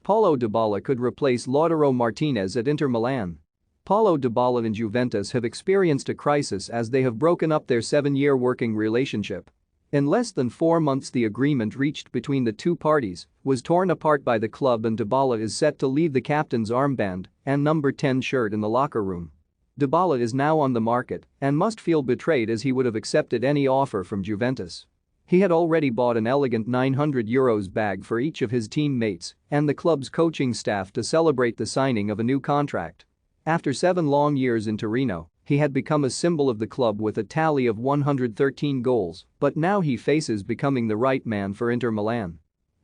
Paulo Dybala could replace Lautaro Martinez at Inter Milan. Paulo Dybala and Juventus have experienced a crisis as they have broken up their 7-year working relationship. In less than 4 months, the agreement reached between the two parties was torn apart by the club, and Dybala is set to leave the captain's armband and number 10 shirt in the locker room. Dybala is now on the market and must feel betrayed, as he would have accepted any offer from Juventus. He had already bought an elegant €900 bag for each of his teammates and the club's coaching staff to celebrate the signing of a new contract. After 7 long years in Torino, he had become a symbol of the club with a tally of 113 goals, but now he faces becoming the right man for Inter Milan.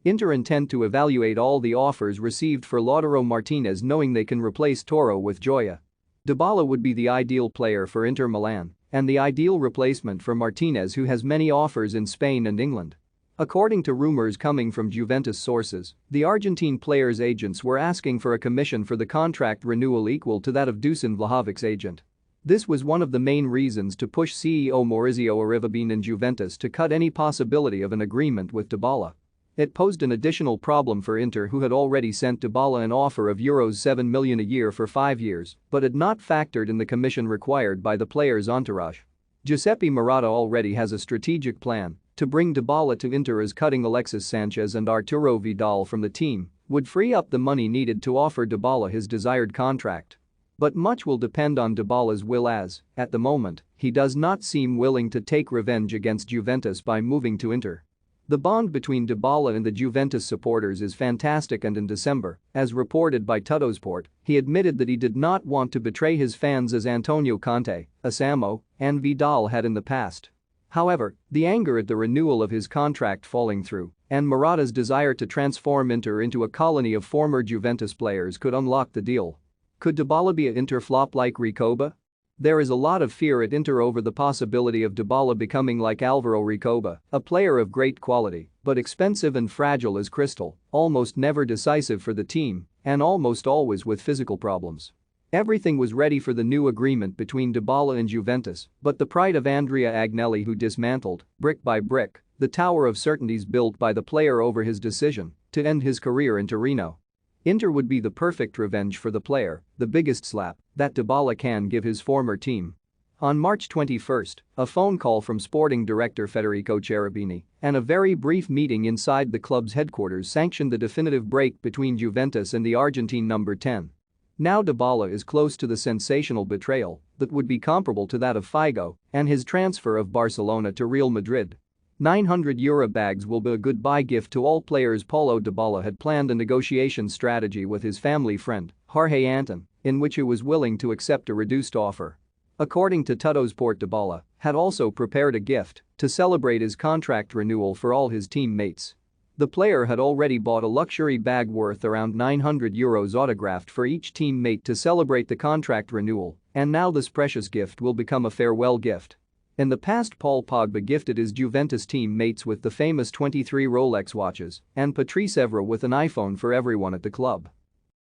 Inter intend to evaluate all the offers received for Lautaro Martinez, knowing they can replace Toro with Joya. Dybala would be the ideal player for Inter Milan and the ideal replacement for Martinez, who has many offers in Spain and England. According to rumors coming from Juventus sources, the Argentine player's agents were asking for a commission for the contract renewal equal to that of Dusan Vlahovic's agent. This was one of the main reasons to push CEO Maurizio Arrivabene and Juventus to cut any possibility of an agreement with Dybala. It posed an additional problem for Inter, who had already sent Dybala an offer of €7 million a year for 5 years but had not factored in the commission required by the player's entourage. Giuseppe Marotta already has a strategic plan to bring Dybala to Inter, as cutting Alexis Sanchez and Arturo Vidal from the team would free up the money needed to offer Dybala his desired contract. But much will depend on Dybala's will, as, at the moment, he does not seem willing to take revenge against Juventus by moving to Inter. The bond between Dybala and the Juventus supporters is fantastic, and in December, as reported by Tuttosport, he admitted that he did not want to betray his fans as Antonio Conte, Asamo, and Vidal had in the past. However, the anger at the renewal of his contract falling through and Marotta's desire to transform Inter into a colony of former Juventus players could unlock the deal. Could Dybala be an Inter flop like Recoba? There is a lot of fear at Inter over the possibility of Dybala becoming like Álvaro Recoba, a player of great quality but expensive and fragile as crystal, almost never decisive for the team, and almost always with physical problems. Everything was ready for the new agreement between Dybala and Juventus, but the pride of Andrea Agnelli, who dismantled, brick by brick, the tower of certainties built by the player over his decision to end his career in Torino. Inter would be the perfect revenge for the player, the biggest slap that Dybala can give his former team. On March 21, a phone call from sporting director Federico Cherubini and a very brief meeting inside the club's headquarters sanctioned the definitive break between Juventus and the Argentine number 10. Now Dybala is close to the sensational betrayal that would be comparable to that of Figo and his transfer of Barcelona to Real Madrid. €900 bags will be a goodbye gift to all players. Paulo Dybala had planned a negotiation strategy with his family friend, Jorge Anton, in which he was willing to accept a reduced offer. According to Tuttosport, Dybala had also prepared a gift to celebrate his contract renewal for all his teammates. The player had already bought a luxury bag worth around €900 autographed for each teammate to celebrate the contract renewal, and now this precious gift will become a farewell gift. In the past, Paul Pogba gifted his Juventus teammates with the famous 23 Rolex watches and Patrice Evra with an iPhone for everyone at the club.